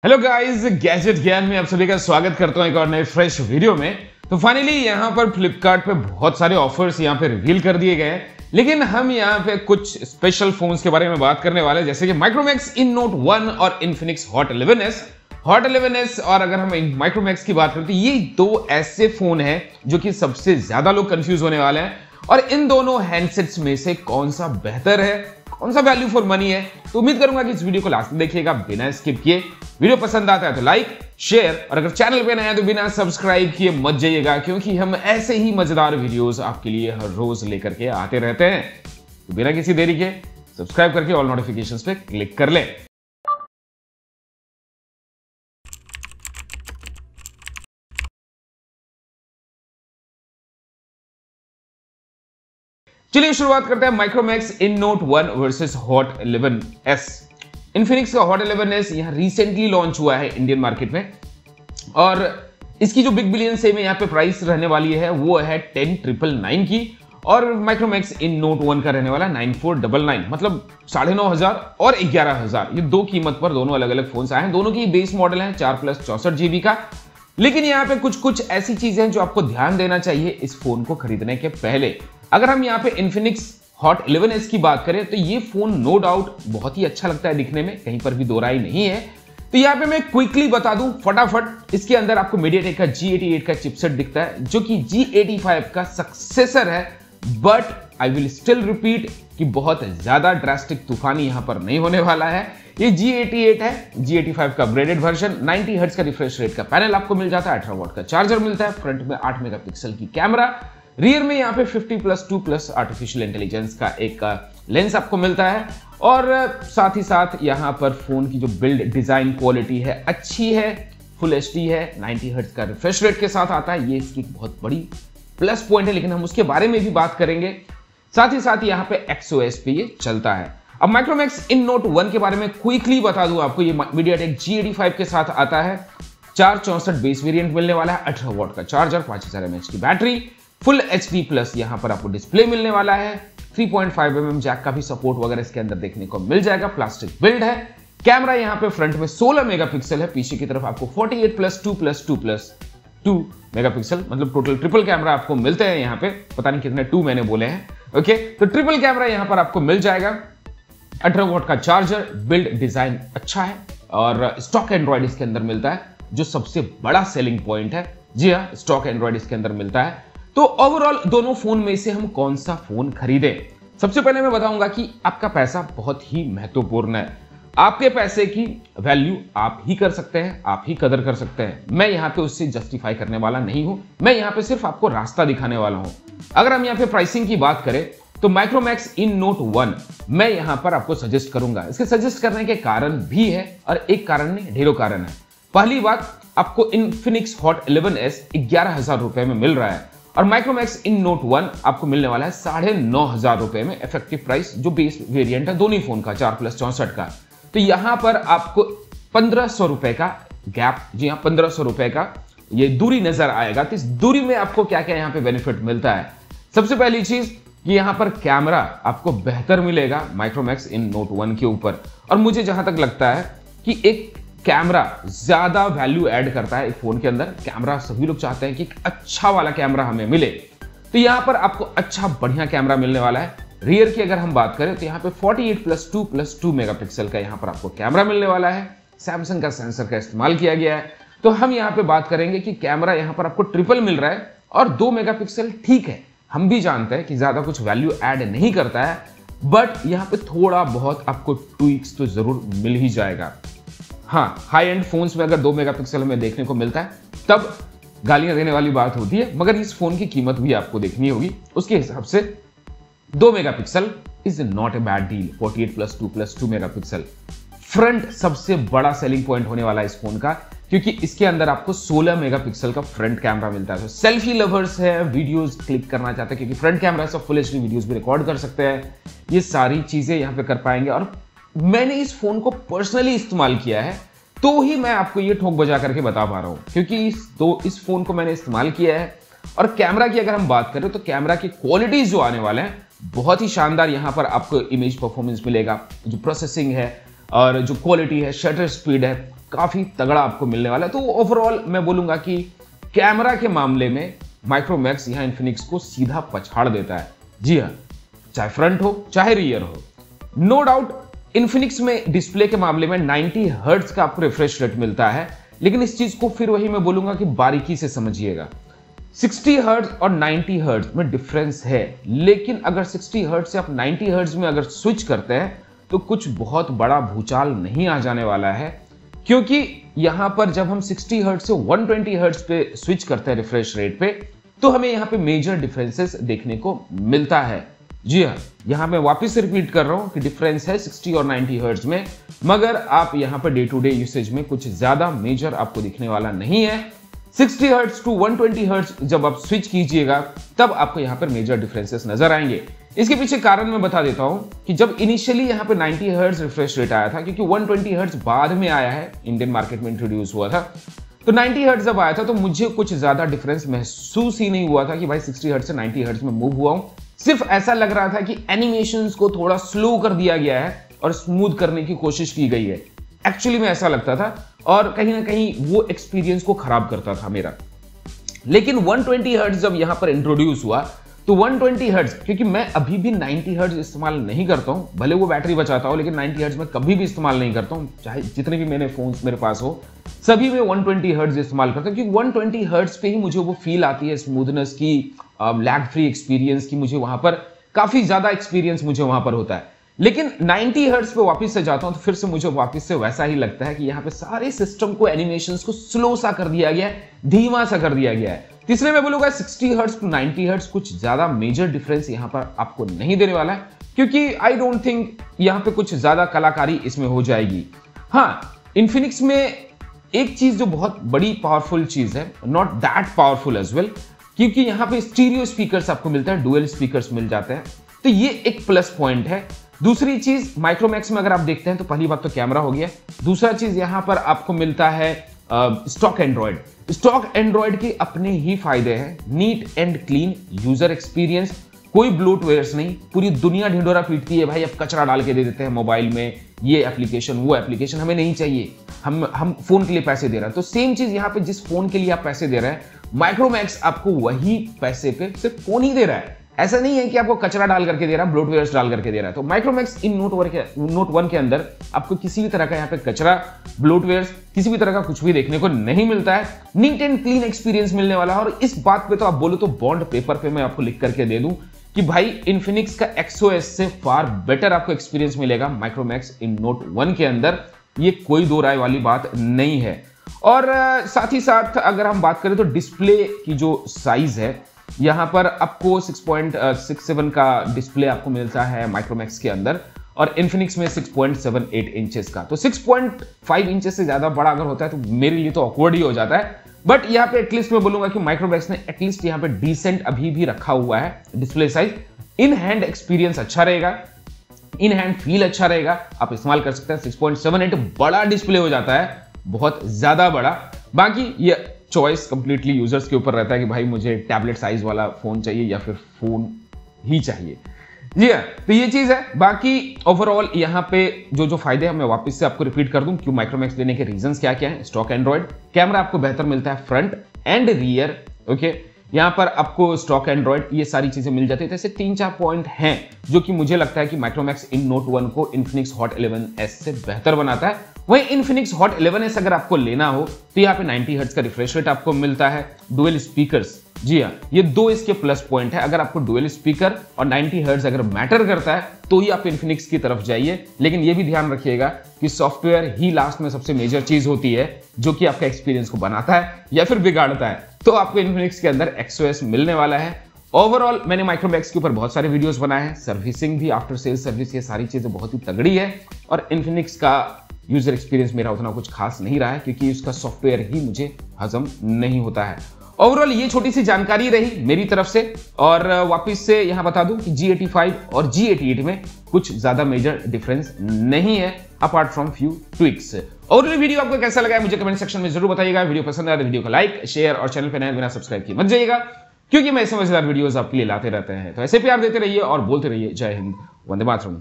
Hello guys, gadget ज्ञान में आप सभी का स्वागत करता हूं एक और नए फ्रेश वीडियो में। तो फाइनली यहां पर फ्लिपकार्ट पे बहुत सारे ऑफर्स यहां पे रिवील कर दिए गए हैं, लेकिन हम यहां पे कुछ स्पेशल फोन्स के बारे में बात करने वाले हैं, जैसे कि माइक्रोमैक्स इन नोट 1 और इन्फिनिक्स हॉट 11s। और अगर हम माइक्रोमैक्स की बात करते हैं, ये दो ऐसे फोन हैं जो कि सबसे ज्यादा लोग कंफ्यूज होने वाले हैं। और इन दोनों हैंडसेट्स में से कौन सा बेहतर है, कौन सा वैल्यू फॉर मनी है, तो उम्मीद करूंगा कि इस वीडियो को लास्ट में देखिएगा बिना स्किप किए। वीडियो पसंद आता है तो लाइक शेयर, और अगर चैनल पे नया है तो बिना सब्सक्राइब किए मत जाइएगा, क्योंकि हम ऐसे ही मजेदार वीडियोस आपके लिए हर रोज लेकर के आते रहते हैं। तो बिना किसी देरी के सब्सक्राइब करके ऑल नोटिफिकेशंस पे क्लिक कर लें। चलिए शुरुआत करते हैं Micromax in note 1 versus hot 11s। Infinix का हॉट 11s यहां रिसेंटली लॉन्च हुआ है इंडियन मार्केट में, और इसकी जो बिग बिलियन सेल में यहां पे प्राइस रहने वाली है वो है 10,999 की, और माइक्रोमैक्स इन नोट 1 का रहने वाला 9,499, मतलब 9,500 और 11,000। ये दो कीमत पर दोनों अलग अलग फोन आए हैं। दोनों की बेस मॉडल है 4+64 GB का। लेकिन यहाँ पे कुछ ऐसी चीजें हैं जो आपको ध्यान देना चाहिए इस फोन को खरीदने के पहले। अगर हम यहाँ पे इन्फिनिक्स हॉट 11s की बात करें तो ये फोन नो डाउट बहुत ही अच्छा लगता है दिखने में, कहीं पर भी दो राय नहीं है। तो यहाँ पे मैं क्विकली बता दूं फटाफट, इसके अंदर आपको मीडियाटेक का G88 का चिपसेट दिखता है, जो कि G85 का सक्सेसर है। But I will still repeat कि बहुत ज्यादा ड्रास्टिक तूफानी यहां पर नहीं होने वाला है। ये G88 है, G85 का अपग्रेडेड वर्जन। 90 हर्ट्ज का रिफ्रेश रेट का पैनल आपको मिल जाता है, 18 वॉट का चार्जर मिलता है, फ्रंट में 8 मेगापिक्सल की कैमरा, रियर में यहाँ पे 50+2+ आर्टिफिशियल इंटेलिजेंस का एक लेंस आपको मिलता है। और साथ ही साथ यहाँ पर फोन की जो बिल्ड डिजाइन क्वालिटी है अच्छी है, फुल HD है, 90 हर्ट्ज का रिफ्रेश रेट के साथ आता है, ये इसकी बहुत बड़ी प्लस पॉइंट है, लेकिन हम उसके बारे में भी बात करेंगे। साथ ही साथ यहाँ पे XOS पे ये चलता है। अब माइक्रोमैक्स इन नोट 1 के बारे में क्विकली बता दूं आपको, ये मीडियाटेक G85 के साथ आता है। 464 बेस वेरिएंट मिलने वाला है, 18 वॉट का चार्जर, 5000 mAh की बैटरी, फुल HD+ यहाँ पर आपको डिस्प्ले मिलने वाला है। 3.5mm जैक का भी सपोर्ट वगैरह इसके अंदर देखने को मिल जाएगा। प्लास्टिक बिल्ड है। कैमरा यहाँ पे फ्रंट में 16 मेगापिक्सल है, पीछे की तरफ आपको 48+2+2+2 मेगापिक्सल, मतलब टोटल ट्रिपल कैमरा आपको मिलते हैं यहाँ पे। पता नहीं कितने 2 मैंने बोले हैं। ओके, तो ट्रिपल कैमरा यहाँ पर आपको मिल जाएगा। 18 वॉट का चार्जर, बिल्ड डिजाइन अच्छा है, और स्टॉक एंड्रॉइड इसके अंदर मिलता है, जो सबसे बड़ा सेलिंग पॉइंट है। जी हाँ, स्टॉक एंड्रॉइड इसके अंदर मिलता है। तो ओवरऑल दोनों फोन में से हम कौन सा फोन खरीदें? सबसे पहले मैं बताऊंगा कि आपका पैसा बहुत ही महत्वपूर्ण है। आपके पैसे की वैल्यू आप ही कर सकते हैं, आप ही कदर कर सकते हैं। मैं यहां पे उससे जस्टिफाई करने वाला नहीं हूं, मैं यहां पे सिर्फ आपको रास्ता दिखाने वाला हूं। अगर हम यहां पे प्राइसिंग की बात करें तो माइक्रोमैक्स इन नोट 1 मैं यहां पर आपको सजेस्ट करूंगा। इसके सजेस्ट करने के कारण भी है, और एक कारण नहीं, ढेरों कारण है। पहली बात, आपको इन्फिनिक्स हॉट 11s 11,000 रुपए में मिल रहा है, और माइक्रोमैक्स इन नोट 1 आपको मिलने वाला है 9,500 रुपए में, इफेक्टिव प्राइस, जो बेस वेरिएंट है दोनों फोन का 4+64 का। तो यहां पर आपको 1,500 रुपए का गैप, जी हाँ 1,500 रुपए का ये दूरी नजर आएगा। तो इस दूरी में आपको क्या क्या यहां पे बेनिफिट मिलता है? सबसे पहली चीज कि यहां पर कैमरा आपको बेहतर मिलेगा माइक्रोमैक्स इन नोट 1 के ऊपर, और मुझे जहां तक लगता है कि एक कैमरा ज्यादा वैल्यू ऐड करता है एक फोन के अंदर। कैमरा सभी लोग चाहते हैं कि एक अच्छा वाला कैमरा हमें मिले, तो यहां पर आपको अच्छा बढ़िया कैमरा मिलने वाला है। रियर की अगर हम बात करें तो यहां पे 48+2+2 मेगापिक्सल का यहां पर आपको कैमरा मिलने वाला है। सैमसंग का सेंसर का इस्तेमाल किया गया है। तो हम यहां पे बात करेंगे कि कैमरा यहां पर आपको ट्रिपल मिल रहा है, और 2 मेगापिक्सल ठीक है, हम भी जानते हैं कि ज्यादा कुछ वैल्यू ऐड नहीं करता है, बट यहां पे थोड़ा बहुत आपको ट्विक्स तो जरूर मिल ही जाएगा। हाँ, हाई एंड फोन्स में अगर 2 मेगापिक्सल हमें देखने को मिलता है तब गालियां देने वाली बात होती है, मगर इस फोन की कीमत भी आपको देखनी होगी। उसके हिसाब से 2 megapixel is not a bad deal. 48+2+2 megapixel front सबसे बड़ा सेलिंग पॉइंट होने वाला है इस फोन का, क्योंकि इसके अंदर आपको 16 मेगापिक्सल का फ्रंट कैमरा मिलता है। तो सेल्फी लवर्स है, वीडियोस क्लिक करना चाहते हैं, क्योंकि फ्रंट कैमरा से फुल HD वीडियोस भी रिकॉर्ड कर सकते हैं, ये सारी चीजें यहां पे कर पाएंगे। और मैंने इस फोन को पर्सनली इस्तेमाल किया है, तो ही मैं आपको ये ठोक बजा करके बता पा रहा हूं, क्योंकि इस फोन को मैंने इस्तेमाल किया है। और कैमरा की अगर हम बात करें तो कैमरा की क्वालिटीज जो आने वाले हैं बहुत ही शानदार। यहां पर आपको इमेज परफॉर्मेंस मिलेगा, जो प्रोसेसिंग है और जो क्वालिटी है, शटर स्पीड है, काफी तगड़ा आपको मिलने वाला है। तो ओवरऑल मैं बोलूंगा कि कैमरा के मामले में माइक्रोमैक्स यहां इन्फिनिक्स को सीधा पछाड़ देता है। जी हाँ, चाहे फ्रंट हो चाहे रियर हो। नो डाउट इन्फिनिक्स में डिस्प्ले के मामले में 90 हर्ट्ज का आपको रिफ्रेश रेट मिलता है, लेकिन इस चीज को फिर वही मैं बोलूंगा कि बारीकी से समझिएगा। 60 हर्ट्ज और 90 हर्ट्ज में डिफरेंस है, लेकिन अगर 60 हर्ट्ज से आप 90 हर्ट्ज में अगर स्विच करते हैं तो कुछ बहुत बड़ा भूचाल नहीं आ जाने वाला है, क्योंकि यहां पर जब हम 60 हर्ट्ज से 120 हर्ट्ज पे स्विच करते हैं रिफ्रेश रेट पे, तो हमें यहां पे मेजर डिफरेंसेस देखने को मिलता है। जी हाँ, यहां मैं वापस से रिपीट कर रहा हूं कि डिफरेंस है 60 और 90 हर्ट्ज में, मगर आप यहां per day to day usage में कुछ ज्यादा मेजर आपको दिखने वाला नहीं है। 60 हर्ट्ज टू 120 हर्ट्ज जब आप स्विच कीजिएगा तब आपको यहां पर मेजर डिफरेंसेस नजर आएंगे। इसके पीछे कारण मैं बता देता हूं कि जब इनिशियली यहां पे 90 हर्ट्ज रिफ्रेश रेट आया था, क्योंकि 120 हर्ट्ज बाद में आया है, इंडियन मार्केट में इंट्रोड्यूस हुआ था, तो 90 हर्ट्ज जब आया था तो मुझे कुछ ज्यादा डिफरेंस महसूस ही नहीं हुआ था कि भाई 60 हर्ट्ज से 90 हर्ट्ज में मूव हुआ हूं। सिर्फ ऐसा लग रहा था कि एनिमेशंस को थोड़ा स्लो कर दिया गया है और स्मूथ करने की कोशिश की गई है। एक्चुअली में ऐसा लगता था और कहीं ना कहीं वो एक्सपीरियंस को खराब करता था मेरा। लेकिन 120 हर्ट्ज जब यहां पर इंट्रोड्यूस हुआ तो 120 हर्ट्ज, क्योंकि मैं अभी भी 90 हर्ट्ज इस्तेमाल नहीं करता हूं, भले वो बैटरी बचाता हूं, लेकिन 90 हर्ट्ज में कभी भी इस्तेमाल नहीं करता हूं। चाहे जितने भी मैंने फोन्स मेरे पास हो सभी में 120 हर्ट्ज इस्तेमाल करता हूं, क्योंकि 120 हर्ट्ज पे ही मुझे वो फील आती है स्मूथनेस की, लैग फ्री एक्सपीरियंस की। मुझे वहां पर काफी ज्यादा एक्सपीरियंस मुझे वहां पर होता है। लेकिन 90 हर्ट्ज पे वापस से जाता हूं तो फिर से मुझे वापस से वैसा ही लगता है कि यहां पे सारे सिस्टम को, एनिमेशंस को स्लो सा कर दिया गया है, धीमा सा कर दिया गया है। तीसरे मैं बोलूंगा 60 हर्ट्ज टू 90 हर्ट्ज कुछ ज्यादा मेजर डिफरेंस यहां पर आपको नहीं देने वाला है, क्योंकि आई डोंट थिंक यहां पे कुछ ज्यादा कलाकारी इसमें हो जाएगी। हाँ, इन्फिनिक्स में एक चीज जो बहुत बड़ी पावरफुल चीज है, not that powerful as well, क्योंकि यहां पे स्टीरियो स्पीकर्स आपको मिलता है, डुअल स्पीकर्स मिल जाते हैं, तो ये एक प्लस पॉइंट है। दूसरी चीज माइक्रोमैक्स में अगर आप देखते हैं तो पहली बात तो कैमरा हो गया, दूसरा चीज यहां पर आपको मिलता है स्टॉक एंड्रॉइड। स्टॉक एंड्रॉइड के अपने ही फायदे हैं, neat and clean user experience, कोई ब्लोटवेयर्स नहीं। पूरी दुनिया ढिंडोरा पीटती है भाई अब कचरा डाल के दे देते हैं मोबाइल में, ये एप्लीकेशन वो एप्लीकेशन हमें नहीं चाहिए, हम फोन के लिए पैसे दे रहे हैं। तो सेम चीज यहां पे जिस फोन के लिए आप पैसे दे रहे हैं, माइक्रोमैक्स आपको वही पैसे पे सिर्फ फोन ही दे रहा है। ऐसा नहीं है कि आपको कचरा डाल करके दे रहा है, ब्लोटवेयर्स डाल करके दे रहा है। तो माइक्रोमैक्स इन नोट 1 के अंदर आपको किसी भी तरह का यहाँ पे कचरा, ब्लोटवेयर्स, किसी भी तरह का कुछ भी देखने को नहीं मिलता है। नीट एंड क्लीन एक्सपीरियंस मिलने वाला है। और इस बात पे तो आप बोलो तो बॉन्ड पेपर पे मैं आपको लिख करके दे दूं कि भाई इन्फिनिक्स का XOS से फार बेटर आपको एक्सपीरियंस मिलेगा माइक्रोमैक्स इन नोट 1 के अंदर, ये कोई दो राय वाली बात नहीं है। और साथ ही साथ अगर हम बात करें तो डिस्प्ले की जो साइज है, यहां पर आपको 6.67 का डिस्प्ले आपको मिलता है माइक्रोमैक्स के अंदर, और इन्फिनिक्स में 6.78 इंचेस का। तो 6.5 इंचेस से ज्यादा बड़ा अगर होता है तो मेरे लिए तो ऑकवर्ड ही हो जाता है। बट यहाँ पे एटलीस्ट मैं बोलूंगा कि माइक्रोमैक्स ने एटलीस्ट यहाँ पे डिसेंट अभी भी रखा हुआ है display size. In hand experience अच्छा रहेगा, इन हैंड फील अच्छा रहेगा, आप इस्तेमाल कर सकते हैं। 6.78 बड़ा डिस्प्ले हो जाता है, बहुत ज्यादा बड़ा। बाकी ये चॉइस कंप्लीटली यूजर्स के ऊपर रहता है कि भाई मुझे टैबलेट साइज वाला फोन चाहिए या फिर फोन ही चाहिए। जी हाँ, तो ये चीज है। बाकी ओवरऑल यहाँ पे जो फायदे हैं मैं वापस से आपको रिपीट कर दूं, क्यों माइक्रोमैक्स लेने के रीजंस क्या क्या है। स्टॉक एंड्रॉइड, कैमरा आपको बेहतर मिलता है फ्रंट एंड रियर, ओके। यहाँ पर आपको स्टॉक एंड्रॉइड, ये सारी चीजें मिल जाती है। ऐसे 3-4 पॉइंट हैं जो कि मुझे लगता है कि माइक्रोमैक्स इन नोट 1 को इन्फिनिक्स हॉट 11S से बेहतर बनाता है। वहीं इन्फिनिक्स हॉट 11S अगर आपको लेना हो तो यहाँ पे 90 हर्ट्ज का रिफ्रेश रेट आपको मिलता है, डुअल स्पीकर्स, जी हाँ, ये दो इसके प्लस पॉइंट है। अगर आपको डुअल स्पीकर और 90 हर्ट्ज अगर मैटर करता है तो ही आप इन्फिनिक्स की तरफ जाइए। लेकिन ये भी ध्यान रखिएगा कि सॉफ्टवेयर ही लास्ट में सबसे मेजर चीज होती है जो कि आपका एक्सपीरियंस को बनाता है या फिर बिगाड़ता है। तो आपको इन्फिनिक्स के अंदर XOS मिलने वाला है। ओवरऑल मैंने माइक्रोमैक्स के ऊपर बहुत सारे वीडियोस बनाए हैं, सर्विसिंग भी, आफ्टर सेल सर्विस, ये सारी चीजें बहुत ही तगड़ी है। और इन्फिनिक्स का यूजर एक्सपीरियंस मेरा उतना कुछ खास नहीं रहा है, क्योंकि उसका सॉफ्टवेयर ही मुझे हजम नहीं होता है। ओवरऑल ये छोटी सी जानकारी रही मेरी तरफ से। और वापस से यहां बता दूं कि G85 और G88 में कुछ ज्यादा मेजर डिफरेंस नहीं है अपार्ट फ्रॉम फ्यू ट्विक्स। और ये वीडियो आपको कैसा लगा है मुझे कमेंट सेक्शन में जरूर बताइएगा। वीडियो पसंद आया तो वीडियो को लाइक, शेयर और चैनल पर नए बिना सब्सक्राइब किए मत जाइएगा, क्योंकि मैं ऐसे मजेदार वीडियोस आपके लिए लाते रहते हैं। तो ऐसे प्यार देते रहिए और बोलते रहिए जय हिंद, वंदे मातरम।